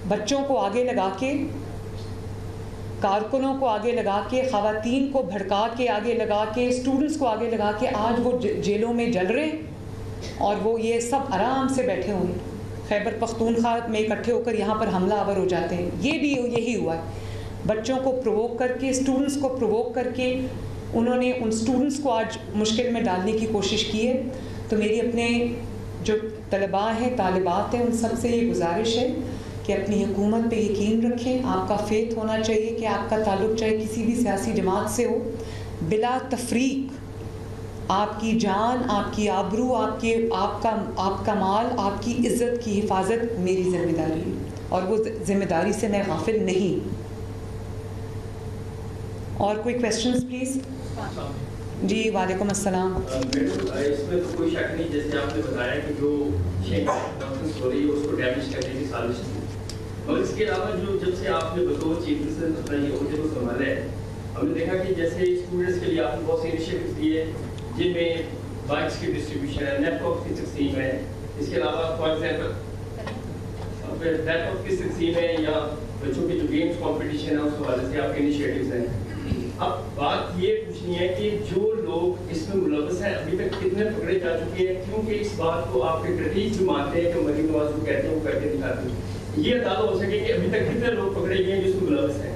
بچوں کو آگے لگا کے، کارکنوں کو آگے لگا کے، خواتین کو بھڑکا کے آگے لگا کے، اسٹوڈنٹس کو آگے لگا کے آج وہ جیلوں میں جل رہے ہیں اور وہ یہ سب آرام سے بیٹھے ہوئے ہیں، خیبر پختونخوا میں اکٹھے ہو کر یہاں پر حملہ آور ہو جاتے ہیں. یہ بھی یہی ہوا ہے، بچوں کو پرووک کر کے، اسٹوڈنٹس کو پرووک کر کے انہوں نے ان اسٹوڈنٹس کو آج مشکل میں ڈالنے کی کوشش کی ہے. تو میری اپنے جو طلباء ہیں، طالبات ہیں، ان سب سے یہ گزارش ہے کہ اپنی حکومت پہ یقین رکھیں. آپ کا فیتھ ہونا چاہیے کہ آپ کا تعلق چاہے کسی بھی سیاسی جماعت سے ہو، بلا تفریق آپ کی جان، آپ کی آبرو، آپ کا مال، آپ کی عزت کی حفاظت میری ذمہ داری ہے اور وہ ذمہ داری سے میں غافل نہیں. اور کوئی کویسچنز پلیز؟ جی وعلیکم السلام. اس میں تو کوئی شک نہیں، جیسے آپ نے بتایا کہ جو کانفرنس ہو رہی ہے اس کو ڈیمیج کرنے کی سازش تھی، اور اس کے علاوہ جو جب سے آپ نے بطور چیف منسٹر اپنا یہ عہدے کو سنبھالا ہے، ہم نے دیکھا کہ جیسے اسٹوڈنٹس کے لیے آپ نے بہت سے انیشیٹوز لیے جن میں بائکس کی ڈسٹریبیوشن ہے، لیپ ٹاپ کی تقسیم ہے، اس کے علاوہ فار ایگزامپل لیپ ٹاپ کی تقسیم ہے، یا بچوں کے جو گیمس کمپٹیشن ہے اس حوالے سے آپ کے انیشیٹوز ہیں. اب بات یہ پوچھنی ہے کہ جو لوگ اس میں ملوث ہیں ابھی تک کتنے پکڑے جا چکے ہیں، کیونکہ اس بات کو آپ کے کرٹیج جو مانتے ہیں کہ مریم نواز کو کہتے ہیں وہ کر کے دکھاتے ہیں، یہ اندازہ ہو سکے کہ ابھی تک کتنے لوگ پکڑے گئے ہیں جو اس میں ملوث ہیں؟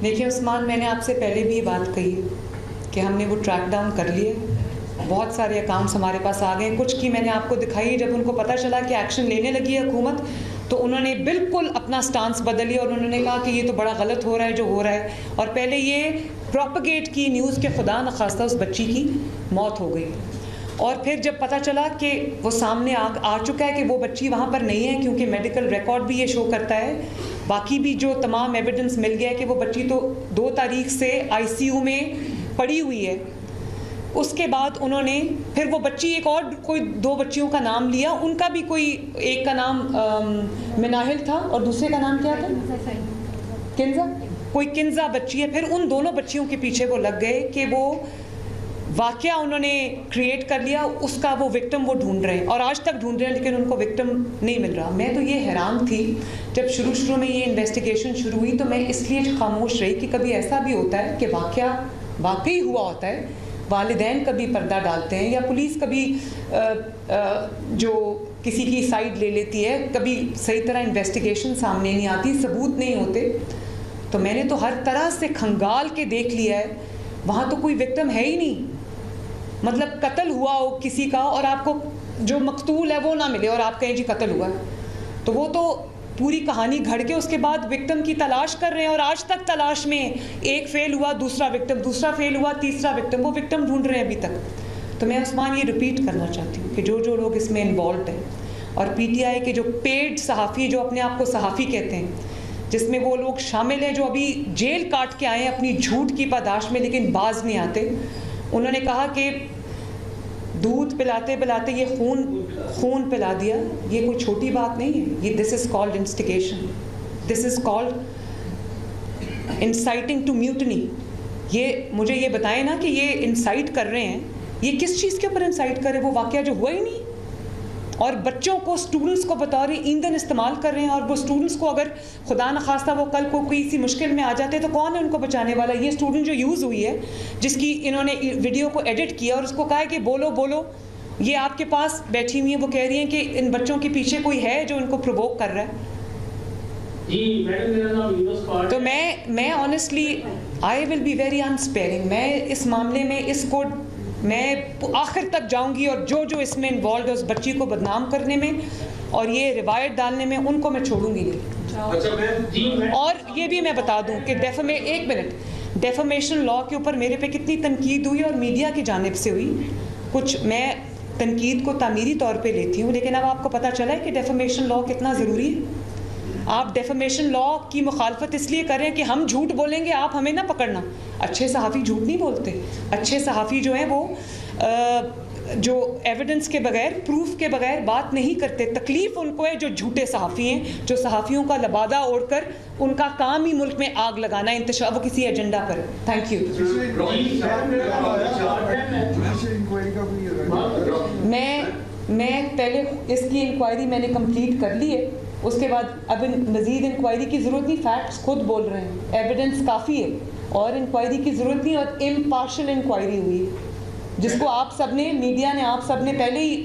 دیکھیے عثمان، میں نے آپ سے پہلے بھی یہ بات کہی ہے کہ ہم نے وہ ٹریک ڈاؤن کر لیے، بہت سارے اکاؤنٹس ہمارے پاس آ گئے. کچھ کی میں نے آپ کو دکھائی، جب ان کو پتہ چلا کہ ایکشن لینے لگی ہے حکومت تو انہوں نے بالکل اپنا سٹانس بدل لیا اور انہوں نے کہا کہ یہ تو بڑا غلط ہو رہا ہے جو ہو رہا ہے. اور پہلے یہ پروپیگیٹ کی نیوز کے خدا نخواستہ اس بچی کی موت ہو گئی، اور پھر جب پتہ چلا کہ وہ سامنے آ چکا ہے کہ وہ بچی وہاں پر نہیں ہے، کیونکہ میڈیکل ریکارڈ بھی یہ شو کرتا ہے، باقی بھی جو تمام ایویڈنس مل گیا ہے کہ وہ بچی تو 2 تاریخ سے ICU میں پڑی ہوئی ہے. اس کے بعد انہوں نے پھر وہ بچی ایک اور کوئی 2 بچیوں کا نام لیا، ان کا بھی کوئی ایک کا نام مناہل تھا اور دوسرے کا نام کیا تھا؟ کنزا، کوئی کنزا بچی ہے. پھر ان دونوں بچیوں کے پیچھے وہ لگ گئے کہ وہ واقعہ انہوں نے کریٹ کر لیا، اس کا وہ وکٹم وہ ڈھونڈ رہے ہیں اور آج تک ڈھونڈ رہے ہیں، لیکن ان کو وکٹم نہیں مل رہا. میں تو یہ حیران تھی جب شروع میں یہ انویسٹیگیشن شروع ہوئی، تو میں اس لیے خاموش رہی کہ کبھی ایسا بھی ہوتا ہے کہ واقعہ واقعی ہوا ہوتا ہے، والدین کبھی پردہ ڈالتے ہیں یا پولیس کبھی جو کسی کی سائڈ لے لیتی ہے، کبھی صحیح طرح انویسٹیگیشن سامنے نہیں آتی، ثبوت نہیں ہوتے. تو میں نے تو ہر طرح سے کھنگال کے دیکھ لیا ہے، وہاں تو کوئی وکٹم ہے ہی نہیں. مطلب قتل ہوا ہو کسی کا اور آپ کو جو مقتول ہے وہ نہ ملے اور آپ کہیں جی قتل ہوا ہے، تو وہ تو پوری کہانی گھڑ کے اس کے بعد وکٹم کی تلاش کر رہے ہیں، اور آج تک تلاش میں ایک فیل ہوا، دوسرا وکٹم، دوسرا فیل ہوا، تیسرا وکٹم، وہ وکٹم ڈھونڈ رہے ہیں ابھی تک. تو میں عثمان یہ ریپیٹ کرنا چاہتی ہوں کہ جو لوگ اس میں انوالوڈ ہیں، اور PTI کے جو پیڈ صحافی جو اپنے آپ کو صحافی کہتے ہیں، جس میں وہ لوگ شامل ہیں جو ابھی جیل کاٹ کے آئے ہیں اپنی جھوٹ کی پاداش میں لیکن باز نہیں آتے، انہوں نے کہا کہ دودھ پلاتے پلاتے یہ خون پلا دیا. یہ کوئی چھوٹی بات نہیں ہے، یہ this is called instigation, this is called inciting to mutiny. یہ مجھے یہ بتائیں نا کہ یہ انسائٹ کر رہے ہیں، یہ کس چیز کے اوپر انسائٹ کر رہے ہیں؟ وہ واقعہ جو ہوا ہی نہیں، اور بچوں کو، اسٹوڈنٹس کو بطور ایندھن استعمال کر رہے ہیں. اور وہ اسٹوڈنٹس کو اگر خدا نخواستہ وہ کل کو کوئی سی مشکل میں آ جاتے ہیں تو کون ہے ان کو بچانے والا؟ یہ اسٹوڈنٹ جو یوز ہوئی ہے، جس کی انہوں نے ویڈیو کو ایڈٹ کیا اور اس کو کہا ہے کہ بولو بولو، یہ آپ کے پاس بیٹھی ہوئی ہیں، وہ کہہ رہی ہیں کہ ان بچوں کے پیچھے کوئی ہے جو ان کو پرووک کر رہا ہے. تو میں honestly I will be very inspiring. میں اس معاملے میں اس کو میں آخر تک جاؤں گی، اور جو اس میں انوالوڈ ہے اس بچی کو بدنام کرنے میں اور یہ روایت ڈالنے میں، ان کو میں چھوڑوں گی نہیں. اور یہ بھی میں بتا دوں کہ ڈیفامیشن لا کے اوپر میرے پہ کتنی تنقید ہوئی اور میڈیا کی جانب سے ہوئی. کچھ میں تنقید کو تعمیری طور پہ لیتی ہوں، لیکن اب آپ کو پتہ چلا ہے کہ ڈیفامیشن لا کتنا ضروری ہے. آپ ڈیفامیشن لا کی مخالفت اس لیے کریں کہ ہم جھوٹ بولیں گے، آپ ہمیں نہ پکڑنا. اچھے صحافی جھوٹ نہیں بولتے. اچھے صحافی جو ہیں وہ جو ایویڈنس کے بغیر، پروف کے بغیر بات نہیں کرتے. تکلیف ان کو ہے جو جھوٹے صحافی ہیں، جو صحافیوں کا لبادہ اوڑھ کر ان کا کام ہی ملک میں آگ لگانا، انتشار، وہ کسی ایجنڈا پر. Thank you. میں پہلے اس کی انکوائری میں نے کمپلیٹ کر لی ہے، اس کے بعد اب مزید انکوائری کی ضرورت نہیں، فیکٹس خود بول رہے ہیں، ایویڈنس کافی ہے اور انکوائری کی ضرورت نہیں، اور امپارشل انکوائری ہوئی جس کو آپ سب نے، میڈیا نے، آپ سب نے پہلے ہی،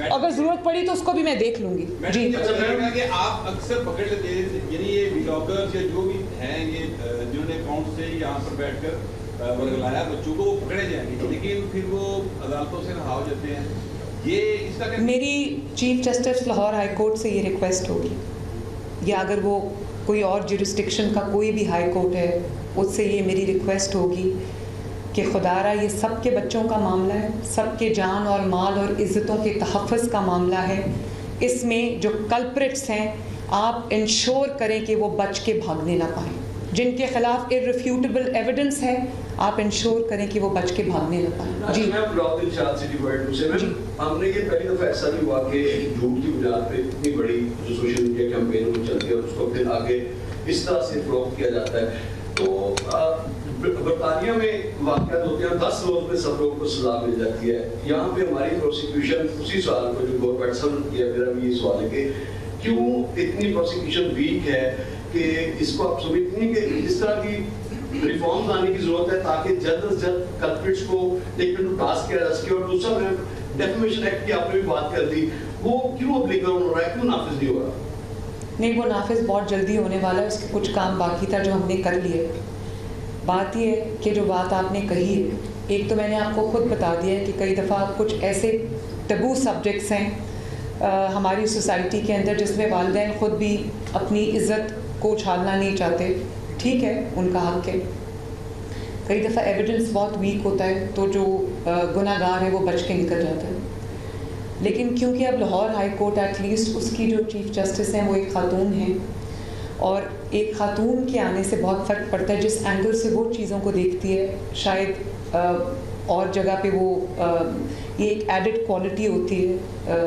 اگر ضرورت پڑی تو اس کو بھی میں دیکھ لوں گی. جی کہ آپ اکثر پکڑ لیتے ہیں، یعنی یہ ولاگرز یا جو بھی ہیں، یہ جنہوں نے اکاؤنٹ سے یہاں پر بیٹھ کر ورگلایا بچوں کو، وہ پکڑے جائیں گے لیکن پھر وہ عدالتوں سے رہا ہو جاتے ہیں. یہ اس کا میری chief justice Lahore high court سے یہ ریکویسٹ ہوگی، یا اگر وہ کوئی اور جورسڈکشن کا کوئی بھی ہائی کورٹ ہے اس سے یہ میری ریکویسٹ ہوگی کہ خدا را یہ سب کے بچوں کا معاملہ ہے، سب کے جان اور مال اور عزتوں کے تحفظ کا معاملہ ہے، اس میں جو کلپریٹس ہیں آپ انشور کریں کہ وہ بچ کے بھاگنے نہ پائیں، جن کے خلاف ارریفیوٹیبل ایویڈنس ہے آپ انشور کریں کہ وہ بچ کے بھاگنے نہ پائیں. جی ہم نے یہ پہلی دفعہ ایسا نہیں ہوا کہ جھوٹ کی بنیاد پہ اتنی بڑی جو سوشل میڈیا کیمپین میں چلتی ہے اس کو پھر آگے اس طرح سے فروغ کیا جاتا ہے. تو برطانیہ میں واقعات ہوتے ہیں 10 روز میں سب لوگوں کو سزا مل جاتی ہے. یہاں پہ ہماری پروسیکیوشن اسی سوال کو جو گورنمنٹ سب کیا، میرا بھی یہ سوال ہے کہ کیوں اتنی پروسیکیوشن ویک ہے کہ اس کو آپ سمجھتے ہیں کہ اس طرح کی ریفارمز آنے کی ضرورت ہے تاکہ جلد از جلد کلپریٹس کو ٹیکن ٹو ٹاسک کیا جا سکے. اور دوسرا میں ڈیفیمیشن ایکٹ کی آپ نے بھی بات کر دی، وہ کیوں اپلیکیبل ہو رہا ہے، کیوں نافذ نہیں ہو رہا؟ نہیں، وہ نافذ بہت جلدی ہونے والا ہے، اس کے کچھ کام باقی تھا جو ہم نے کر لیے. بات یہ ہے کہ جو بات آپ نے کہی ہے، ایک تو میں نے آپ کو خود بتا دیا ہے کہ کئی دفعہ کچھ ایسے ٹیبو سبجیکٹس ہیں ہماری سوسائٹی کے اندر جس میں والدین خود بھی اپنی عزت کو اچھالنا نہیں چاہتے. ٹھیک ہے، ان کا حق ہے. کئی دفعہ ایویڈنس بہت ویک ہوتا ہے تو جو گناہ گار ہے وہ بچ کے نکل جاتا ہے. لیکن کیونکہ اب Lahore high court at least اس کی جو چیف جسٹس ہیں وہ ایک خاتون ہیں، اور ایک خاتون کے آنے سے بہت فرق پڑتا ہے جس اینگل سے وہ چیزوں کو دیکھتی ہے. شاید اور جگہ پہ وہ یہ ایک ایڈڈ کوالٹی ہوتی ہے،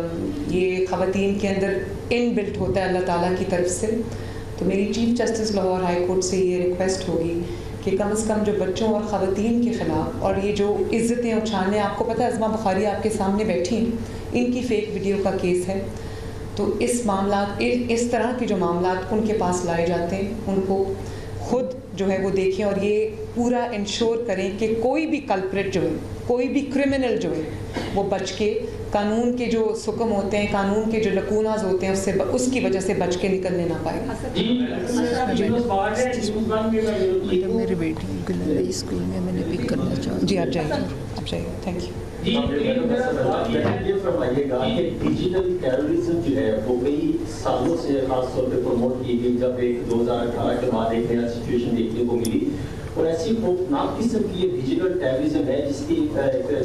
یہ خواتین کے اندر ان بلٹ ہوتا ہے اللہ تعالیٰ کی طرف سے. تو میری chief justice Lahore high court سے یہ ریکویسٹ ہوگی کہ کم از کم جو بچوں اور خواتین کے خلاف اور یہ جو عزتیں اچھالنے، آپ کو پتہ ہے ازما بخاری آپ کے سامنے بیٹھی ہیں، ان کی فیک ویڈیو کا کیس ہے. تو اس معاملات، اس طرح کے جو معاملات ان کے پاس لائے جاتے ہیں ان کو خود جو ہے وہ دیکھیں اور یہ پورا انشور کریں کہ کوئی بھی کلپریٹ جو ہے، کوئی بھی کرمنل جو ہے وہ بچ کے، قانون کے جو سکم ہوتے ہیں، قانون کے جو لکوناز ہوتے ہیں اس کی وجہ سے بچ کے نکلنے نہ پائے. میری بیٹی گلری اسکول میں میں نے پک کرنا چاہتی. جی آپ جائیے، آپ جائیے. Thank you. یہ فرمائیے گا کہ ڈیجیٹل ٹیررزم جو ہے وہ کئی سالوں سے خاص طور پہ پروموٹ کی گئی، جب ایک 2018 کے بعد ایک نیا سچویشن دیکھنے کو ملی، اور ایسی خوفناک قسم کی یہ ڈیجیٹل ٹیررزم ہے جس کی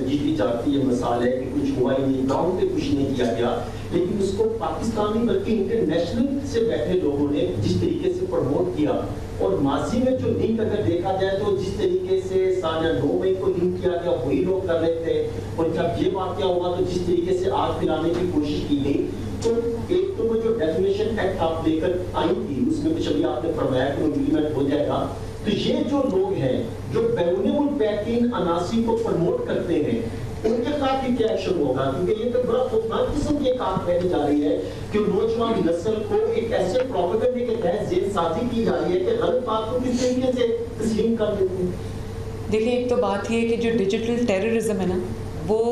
جیتی جاتی یہ مثال ہے کہ کچھ ہوا ہی نہیں، گراؤنڈ پہ کچھ نہیں کیا گیا، لیکن اس کو پاکستانی بلکہ انٹرنیشنل سے بیٹھے لوگوں نے جس طریقے سے پروموٹ کیا، اور ماضی میں جو لنک اگر دیکھا جائے تو جس طریقے سے سال 9 مئی کو لنک کیا گیا وہی لوگ کر رہے تھے، اور جب یہ واقعہ ہوا تو جس طریقے سے آگ پھیلانے کی کوشش کی گئی. تو ایک تو وہ جو ڈیفینیشن ایکٹ آپ لے کر آئی تھی اس میں کچھ ابھی آپ نے فرمایا کہ وہ امپلیمنٹ ہو جائے گا. تو یہ جو لوگ ہیں جو بیرون ملک بیٹھے ان عناصر کو پروموٹ کرتے ہیں ان کے خلاف کیا ایکشن ہوگا؟ کیونکہ یہ تو بڑا خوفناک قسم کی ایک آگ پھیلی جا رہی ہے کہ نوجوان نسل کو ایک ایسے پروپیگنڈے کے تحت ذہن سازی کی جا رہی ہے کہ غلط بات کو کس طریقے سے تسلیم کر دیتے ہیں. دیکھیں، ایک تو بات یہ ہے کہ جو ڈیجیٹل ٹیررزم ہے نا، وہ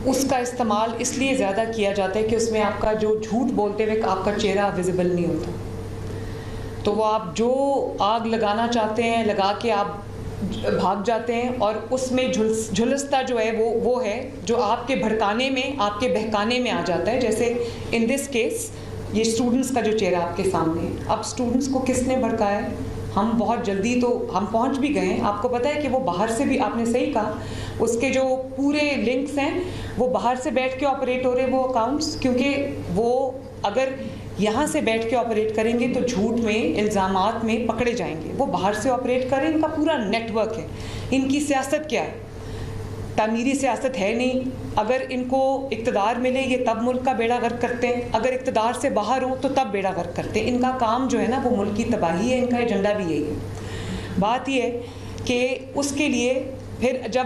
اس کا استعمال اس لیے زیادہ کیا جاتا ہے کہ اس میں آپ کا جو جھوٹ بولتے ہوئے آپ کا چہرہ ویزیبل نہیں ہوتا. تو وہ آپ جو آگ لگانا چاہتے ہیں لگا کے آپ بھاگ جاتے ہیں، اور اس میں جھلستا جو ہے وہ ہے جو آپ کے بھڑکانے میں، آپ کے بہکانے میں آ جاتا ہے. جیسے ان دس کیس یہ اسٹوڈنٹس کا جو چہرہ آپ کے سامنے ہے، اب اسٹوڈنٹس کو کس نے بھڑکایا ہے؟ ہم بہت جلدی تو ہم پہنچ بھی گئے ہیں. آپ کو پتہ ہے کہ وہ باہر سے بھی، آپ نے صحیح کہا، اس کے جو پورے لنکس ہیں وہ باہر سے بیٹھ کے آپریٹ ہو رہے ہیں وہ اکاؤنٹس، کیونکہ وہ اگر یہاں سے بیٹھ کے آپریٹ کریں گے تو جھوٹ میں، الزامات میں پکڑے جائیں گے. وہ باہر سے آپریٹ کریں، ان کا پورا نیٹ ورک ہے. ان کی سیاست کیا ہے؟ تعمیری سیاست ہے نہیں. اگر ان کو اقتدار ملے یہ تب ملک کا بیڑا غرق کرتے ہیں، اگر اقتدار سے باہر ہوں تو تب بیڑا غرق کرتے ہیں. ان کا کام جو ہے نا وہ ملک کی تباہی ہے، ان کا ایجنڈا بھی یہی ہے. بات یہ ہے کہ اس کے لیے پھر جب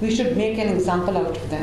we should make an example out of them.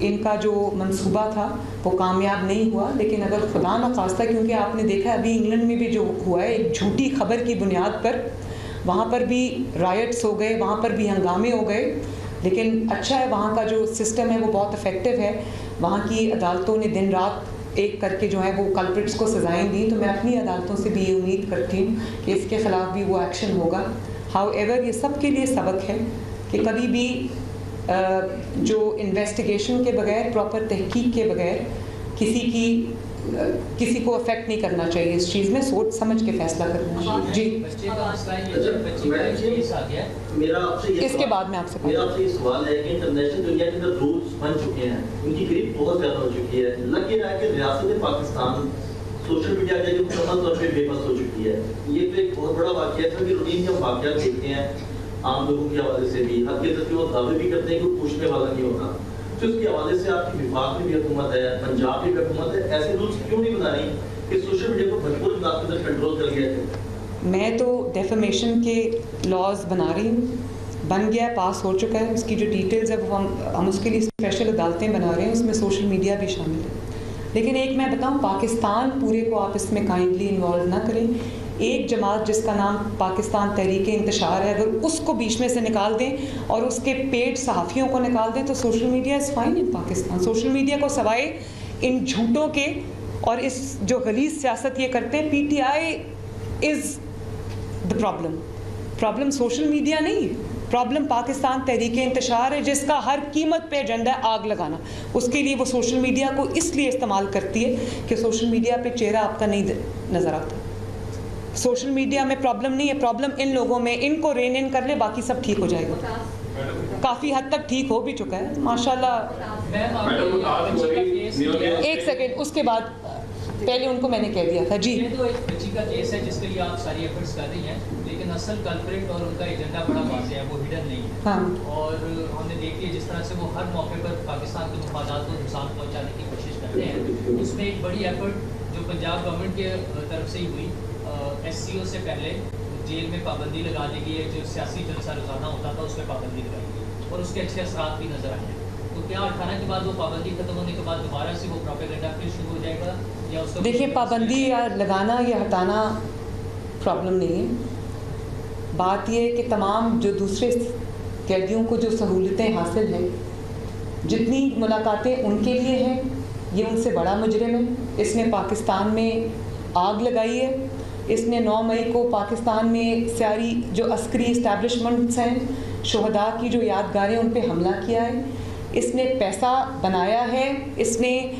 ان کا جو منصوبہ تھا وہ کامیاب نہیں ہوا. لیکن اگر خدا نخواستہ, کیونکہ آپ نے دیکھا ابھی انگلینڈ میں بھی جو ہوا ہے ایک جھوٹی خبر کی بنیاد پر, وہاں پر بھی رائٹس ہو گئے, وہاں پر بھی ہنگامے ہو گئے. لیکن اچھا ہے وہاں کا جو سسٹم ہے وہ بہت افیکٹو ہے. وہاں کی عدالتوں نے دن رات ایک کر کے جو ہے وہ کلپرٹس کو سزائیں دیں. تو میں اپنی عدالتوں سے بھی یہ امید کرتی ہوں کہ اس کے خلاف بھی وہ ایکشن ہوگا. ہاؤ ایور یہ سب کے لیے سبق ہے کہ کبھی بھی جو انویسٹیگیشن کے بغیر, پراپر تحقیق کے بغیر کسی کو افیکٹ نہیں کرنا چاہیے. اس چیز میں سوچ سمجھ کے فیصلہ کرنا چاہیے. جی, اس کے بعد میں آپ سے میرا آپ سے یہ سوال ہے کہ انٹرنیشنل دنیا کے اندر رولز بن چکے ہیں, ان کی گریپ بہت زیادہ ہو چکی ہے. لگ یہ رہا ہے کہ ریاست پاکستان سوشل میڈیا کے جو مکمل طور پہ بے بس ہو چکی ہے. یہ تو ایک بہت بڑا واقعہ ہے کہ روٹین ہم واقعات دیکھتے ہیں عام لوگوں کے حوالے سے بھی, حد کے تک وہ دعوے بھی کرتے ہیں کہ پوچھنے والا نہیں ہوتا. تو اس کے حوالے سے آپ کی وفاق میں بھی حکومت ہے, پنجاب میں بھی حکومت ہے, ایسے رولز کیوں نہیں بنا رہی کہ سوشل میڈیا کو بھرپور انداز کے اندر کنٹرول کر لیا جائے؟ میں تو ڈیفیمیشن کے لاز بنا رہی ہوں, بن گیا, پاس ہو چکا ہے. اس کی جو ڈیٹیلز ہے وہ ہم اس کے لیے اسپیشل عدالتیں بنا رہے ہیں, اس میں سوشل میڈیا بھی شامل ہے. لیکن ایک میں بتاؤں, پاکستان پورے کو آپ اس میں کائنڈلی انوالو نہ کریں. ایک جماعت جس کا نام پاکستان تحریک انتشار ہے, اگر اس کو بیچ میں سے نکال دیں اور اس کے پیٹ صحافیوں کو نکال دیں تو social media is fine in Pakistan. Social media کو سوائے ان جھوٹوں کے اور اس جو غلیظ سیاست یہ کرتے ہیں, P T I is the problem social media نہیں ہے. پرابلم پاکستان تحریک انتشار ہے, جس کا ہر قیمت پہ ایجنڈا ہے آگ لگانا. اس کے لیے وہ سوشل میڈیا کو اس لیے استعمال کرتی ہے کہ سوشل میڈیا پہ چہرہ آپ کا نہیں نظر آتا. سوشل میڈیا میں پرابلم نہیں ہے, پرابلم ان لوگوں میں. ان کو رین ان کر لے, باقی سب ٹھیک ہو جائے گا. کافی حد تک ٹھیک ہو بھی چکا ہے ماشاءاللہ. ایک سیکنڈ, اس کے بعد پہلے ان کو میں نے کہہ دیا تھا. جی, یہ تو ایک بچی کا کیس ہے جس کے لیے آپ ساری ایفرٹس کر رہی ہیں, لیکن اصل کلپریٹ اور ان کا ایجنڈا بڑا واضح ہے, وہ ہڈن نہیں ہے. ہاں, اور ہم نے دیکھی ہے جس طرح سے وہ ہر موقع پر پاکستان کے مفادات کو نقصان پہنچانے کی کوشش کرتے ہیں. اس میں ایک بڑی ایفرٹ جو پنجاب گورنمنٹ کے طرف سے ہی ہوئی, ایس سی او سے پہلے جیل میں پابندی لگا دی گئی ہے. جو سیاسی جلسہ روزانہ ہوتا تھا اس میں پابندی لگائی گئی اور اس کے اچھے اثرات بھی نظر آئے ہیں. تو کیا 18 کے بعد وہ پابندی ختم ہونے کے بعد دوبارہ سے وہ پروپیگنڈا پھر شروع ہو جائے گا, یا اس کا دیکھیے پابندی یا لگانا یا ہٹانا پرابلم نہیں ہے. بات یہ ہے کہ تمام جو دوسرے قیدیوں کو جو سہولتیں حاصل ہیں, جتنی ملاقاتیں ان کے لیے ہیں, یہ ان سے بڑا مجرم ہے. اس نے پاکستان میں آگ لگائی ہے. اس نے 9 مئی کو پاکستان میں ساری جو عسکری اسٹیبلشمنٹس ہیں, شہداء کی جو یادگاریں, ان پہ حملہ کیا ہے. اس نے پیسہ بنایا ہے. اس نے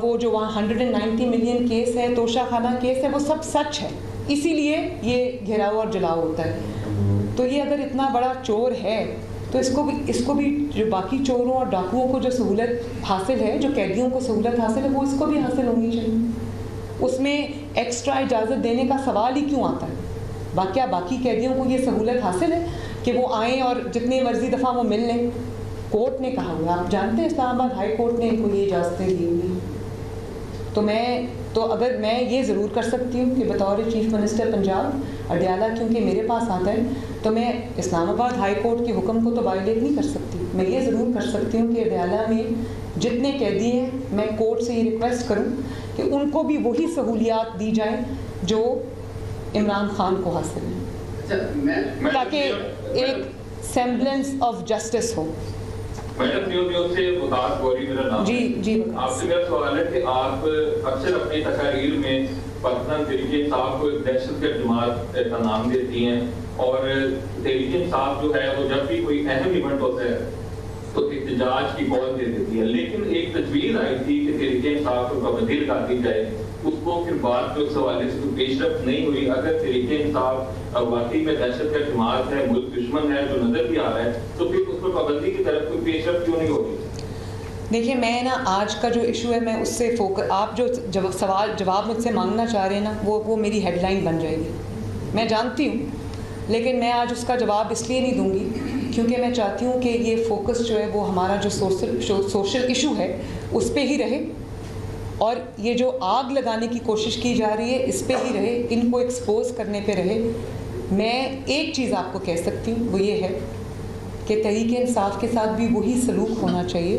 وہ جو وہاں 190 ملین کیس ہے, توشہ خانہ کیس ہے, وہ سب سچ ہے. اسی لیے یہ گھیراؤ اور جلاؤ ہوتا ہے. تو یہ اگر اتنا بڑا چور ہے تو اس کو بھی جو باقی چوروں اور ڈاکوؤں کو جو سہولت حاصل ہے, جو قیدیوں کو سہولت حاصل ہے, وہ اس کو بھی حاصل ہونی چاہیے. اس میں ایکسٹرا اجازت دینے کا سوال ہی کیوں آتا ہے؟ کیا باقی قیدیوں کو یہ سہولت حاصل ہے کہ وہ آئیں اور جتنے مرضی دفعہ وہ مل لیں؟ کورٹ نے کہا ہوا, آپ جانتے ہیں اسلام آباد ہائی کورٹ نے ان کو یہ اجازتیں دی ہوئی. تو اگر میں یہ ضرور کر سکتی ہوں کہ بطور چیف منسٹر پنجاب اڈیالہ کیونکہ میرے پاس آتا ہے, تو میں اسلام آباد ہائی کورٹ کے حکم کو تو وائلیٹ نہیں کر سکتی. میں یہ ضرور کر سکتی ہوں کہ اڈیالہ میں جتنے قیدی ہیں, میں کورٹ سے یہ ریکویسٹ کروں کہ ان کو بھی وہی سہولیات دی جائیں جو عمران خان کو حاصل ہیں, تاکہ ایک سیمبلنس آف جسٹس ہو. جی آپ سے میرا سوال ہے کہ آپ اکثر اپنی تقاریر میں پاکستان تحریک انصاف کو ایک دہشت گرد جماعت کا نام دیتی ہیں, اور تحریک انصاف جو ہے وہ جب بھی کوئی اہم ایونٹ ہوتا ہے تو احتجاج کی کال دے دیتی ہے. لیکن ایک تجویز آئی تھی کہ تحریک انصاف کو پابندی لگا دی جائے, اس کو پھر بعد میں اس حوالے سے کوئی پیش رفت نہیں ہوئی. اگر تحریک انصاف واقعی میں دہشت گرد جماعت ہے, ملک دشمن ہے, جو نظر بھی آ رہا ہے, تو پھر اس پر پابندی کی طرف کوئی پیش رفت کیوں نہیں ہوگی؟ دیکھیے میں آج کا جو ایشو ہے, میں اس سے آپ جو جواب مجھ سے مانگنا چاہ رہے ہیں نا, وہ میری ہیڈ لائن بن جائے گی, میں جانتی ہوں. لیکن میں آج اس کا جواب اس لیے نہیں دوں گی کیونکہ میں چاہتی ہوں کہ یہ فوکس جو ہے وہ ہمارا جو سوشل ایشو ہے اس پہ ہی رہے, اور یہ جو آگ لگانے کی کوشش کی جا رہی ہے اس پہ ہی رہے, ان کو ایکسپوز کرنے پہ رہے. میں ایک چیز آپ کو کہہ سکتی ہوں, وہ یہ ہے کہ تحریک انصاف کے ساتھ بھی وہی سلوک ہونا چاہیے